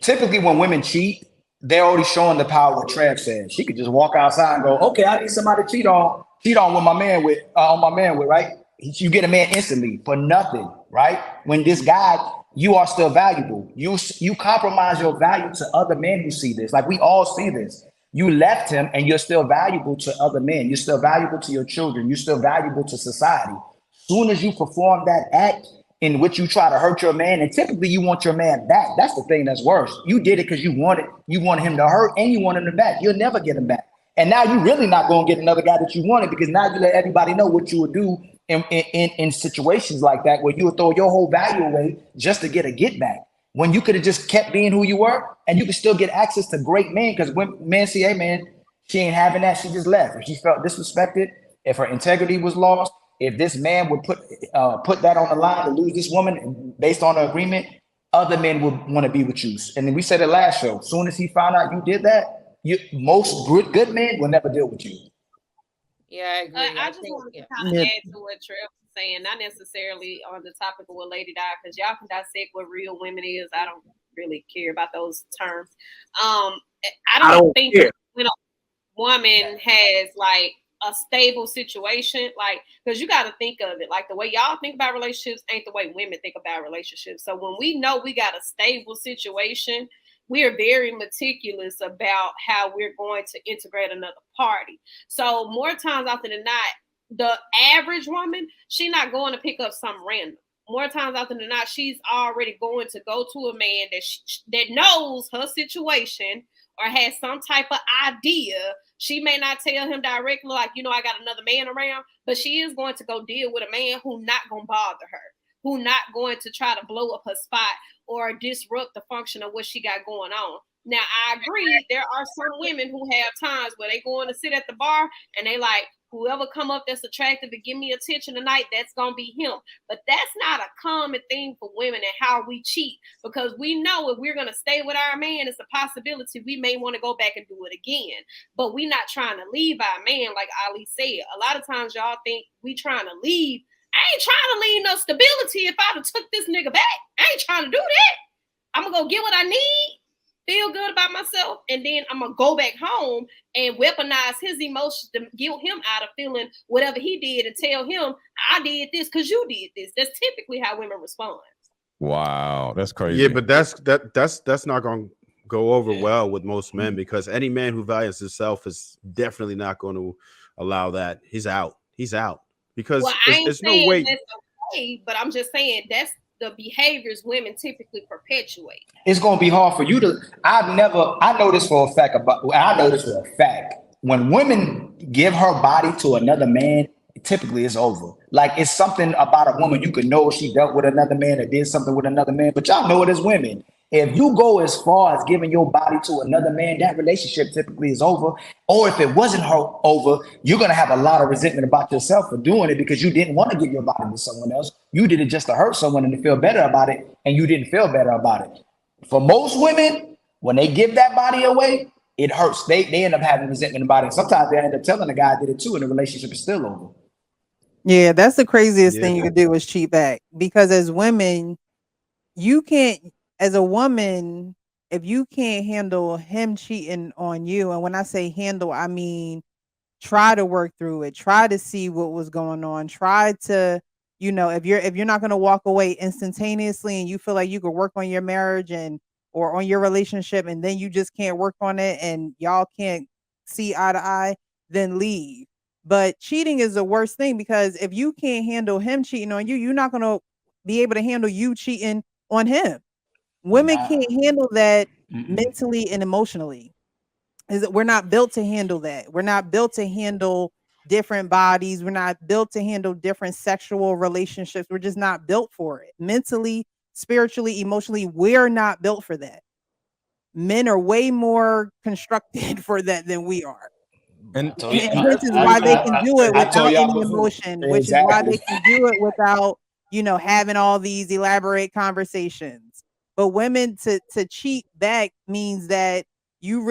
typically when women cheat, they're already showing the power. What Trev said, she could just walk outside and go, "Okay, I need somebody to cheat on with my man with on my man with right." You get a man instantly for nothing, right? When this guy, you are still valuable. You compromise your value to other men who see this. Like we all see this. You left him, and you're still valuable to other men. You're still valuable to your children. You're still valuable to society. Soon as you perform that act in which you try to hurt your man, and typically you want your man back. That's the thing that's worse. You did it because you wanted him to hurt and you wanted him back. You'll never get him back. And now you're really not going to get another guy that you wanted because now you let everybody know what you would do in situations like that where you would throw your whole value away just to get a get back. When you could have just kept being who you were and you could still get access to great men because when men see, hey man, she ain't having that, she just left. If she felt disrespected, if her integrity was lost, if this man would put that on the line to lose this woman based on the agreement, other men would want to be with you. And then we said it last show. As soon as he found out you did that, most good men will never deal with you. Yeah, I agree. I just wanted to kind of add to what Trev was saying, not necessarily on the topic of what Lady Di, because y'all can dissect what real women is. I don't really care about those terms. I don't think when a woman has like a stable situation, like, because you got to think of it like the way y'all think about relationships ain't the way women think about relationships. So when we know we got a stable situation, we are very meticulous about how we're going to integrate another party. So more times often than not, the average woman, she's not going to pick up something random. More times often than not, she's already going to go to a man that knows her situation or has some type of idea. She may not tell him directly, like, I got another man around, but she is going to go deal with a man who not going to bother her, who not going to try to blow up her spot or disrupt the function of what she got going on. Now, I agree, there are some women who have times where they going to sit at the bar and they like, whoever come up that's attractive to give me attention tonight, that's going to be him. But that's not a common thing for women and how we cheat, because we know if we're going to stay with our man, it's a possibility we may want to go back and do it again. But we're not trying to leave our man, like Ali said. A lot of times y'all think we trying to leave. I ain't trying to leave no stability if I'd have took this nigga back. I ain't trying to do that. I'm going to go get what I need, feel good about myself, and then I'm going to go back home and weaponize his emotions to get him out of feeling whatever he did and tell him, I did this because you did this. That's typically how women respond. Wow, that's crazy. Yeah, but that's not going to go over well with most men, because any man who values himself is definitely not going to allow that. He's out. Because there's no way. That's okay, but I'm just saying that's the behaviors women typically perpetuate. It's going to be hard for you to. I know this for a fact. When women give her body to another man, typically it's over. Like, it's something about a woman you can know she dealt with another man or did something with another man, but y'all know it as women. If you go as far as giving your body to another man, that relationship typically is over. Or if it wasn't over, you're going to have a lot of resentment about yourself for doing it because you didn't want to give your body to someone else. You did it just to hurt someone and to feel better about it, and you didn't feel better about it. For most women, when they give that body away, it hurts. They end up having resentment about it. Sometimes they end up telling the guy I did it too, and the relationship is still over. Yeah, that's the craziest thing you could do is cheat back. Because as women, you can't, as a woman, if you can't handle him cheating on you, and when I say handle, I mean try to work through it, try to see what was going on, try to, if you're not going to walk away instantaneously and you feel like you could work on your marriage or on your relationship, and then you just can't work on it and y'all can't see eye to eye, then leave. But cheating is the worst thing, because if you can't handle him cheating on you, you're not going to be able to handle you cheating on him. Women can't handle that mentally and emotionally. We're not built to handle that. We're not built to handle different bodies. We're not built to handle different sexual relationships. We're just not built for it. Mentally, spiritually, emotionally, we're not built for that. Men are way more constructed for that than we are. And this is why they can do it without any emotion, which is why they can do it without, having all these elaborate conversations. But women to cheat back means that you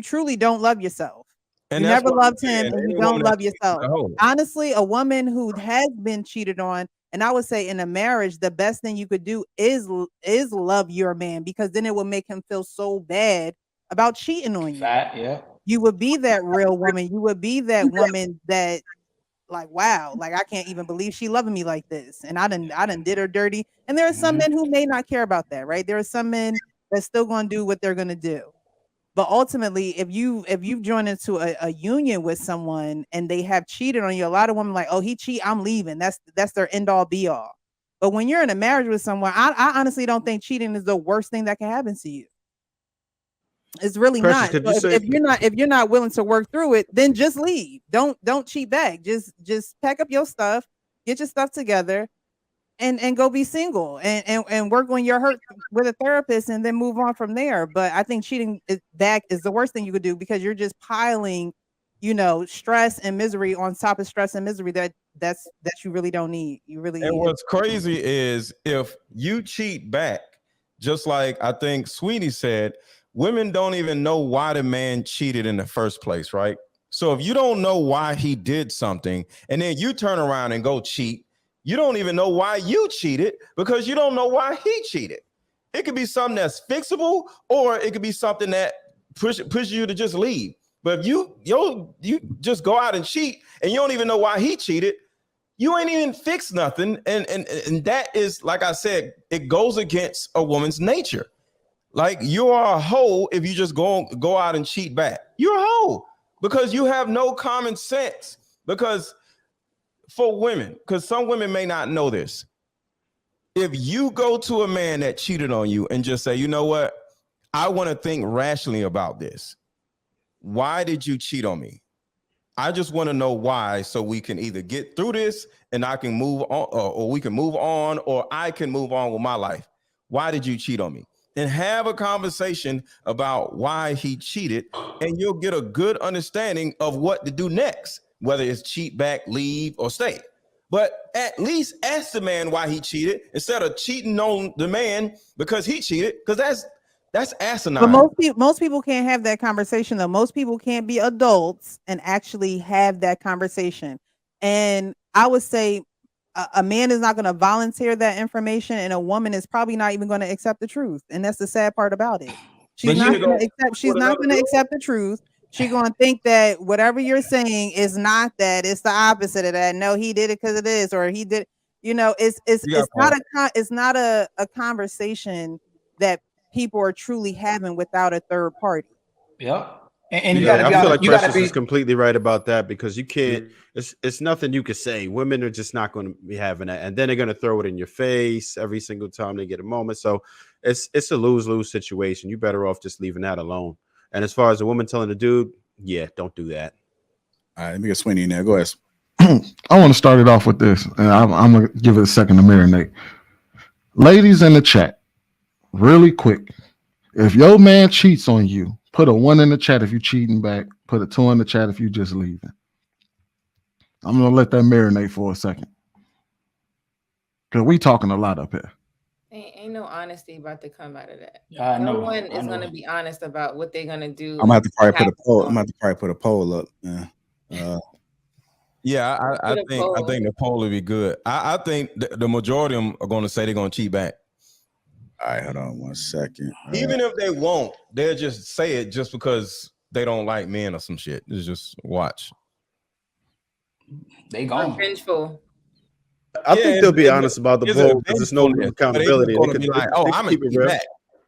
truly don't love yourself. And you never loved him and you don't love yourself. Honestly, a woman who has been cheated on And I would say in a marriage, the best thing you could do is love your man, because then it will make him feel so bad about cheating on you. Yeah. You would be that real woman. You would be that woman that, like, wow, like I can't even believe she loving me like this. And I done did her dirty. And there are some men who may not care about that, right? There are some men that's still gonna do what they're gonna do. But ultimately, if you've joined into a union with someone and they have cheated on you, a lot of women like, oh, he cheat, I'm leaving. That's their end all be all. But when you're in a marriage with someone, I honestly don't think cheating is the worst thing that can happen to you. It's really Precious, not. So if you're not willing to work through it, then just leave. Don't cheat back. Just pack up your stuff, get your stuff together, and go be single and work on your hurt with a therapist and then move on from there. But I think cheating back is the worst thing you could do, because you're just piling, stress and misery on top of stress and misery that you really don't need. You really. And what's crazy is if you cheat back, just like I think Sweetie said, women don't even know why the man cheated in the first place, right? So if you don't know why he did something and then you turn around and go cheat, you don't even know why you cheated, because you don't know why he cheated. It could be something that's fixable, or it could be something that pushes you to just leave. But if you just go out and cheat and you don't even know why he cheated, you ain't even fixed nothing. And that is, like I said, it goes against a woman's nature. Like, you are a hoe if you just go out and cheat back. You're a hoe because you have no common sense. Because for women, because some women may not know this, if you go to a man that cheated on you and just say, you know what, I want to think rationally about this. Why did you cheat on me? I just want to know why, so we can either get through this and I can move on, or we can move on, or I can move on with my life. Why did you cheat on me? And have a conversation about why he cheated, and you'll get a good understanding of what to do next, whether it's cheat back, leave, or stay. But at least ask the man why he cheated instead of cheating on the man because he cheated, because that's asinine. But most people can't have that conversation, though. Most people can't be adults and actually have that conversation. And I would say a man is not going to volunteer that information, and a woman is probably not even going to accept the truth. And that's the sad part about it. She's not going to accept. She's not going to accept the truth. She's going to think that whatever you're saying is not that. It's the opposite of that. No, he did it because it is, or he did. It's not a conversation that people are truly having without a third party. Yeah. And I feel like Precious is completely right about that, because you can't, it's nothing you can say. Women are just not going to be having that. And then they're going to throw it in your face every single time they get a moment. So it's a lose-lose situation. You're better off just leaving that alone. And as far as the woman telling the dude, yeah, don't do that. All right, let me get Sweeney in there. Go ahead. I want to start it off with this, and I'm going to give it a second to marinate. Ladies in the chat, really quick. If your man cheats on you, put a 1 in the chat if you're cheating back. Put a 2 in the chat if you're just leaving. I'm going to let that marinate for a second, because we talking a lot up here. Ain't no honesty about to come out of that. No one is going to be honest about what they're going to do. I'm going to have to probably put a poll. I'm going to probably put a poll up. Yeah, I think the poll will be good. I think the majority of them are going to say they're going to cheat back. All right, hold on 1 second. Even if they won't, they'll just say it just because they don't like men or some shit. It's just watch. They gone. Vengeful. I think they'll be honest about the poll, because there's no accountability. They be like, oh, I'm gonna keep it back.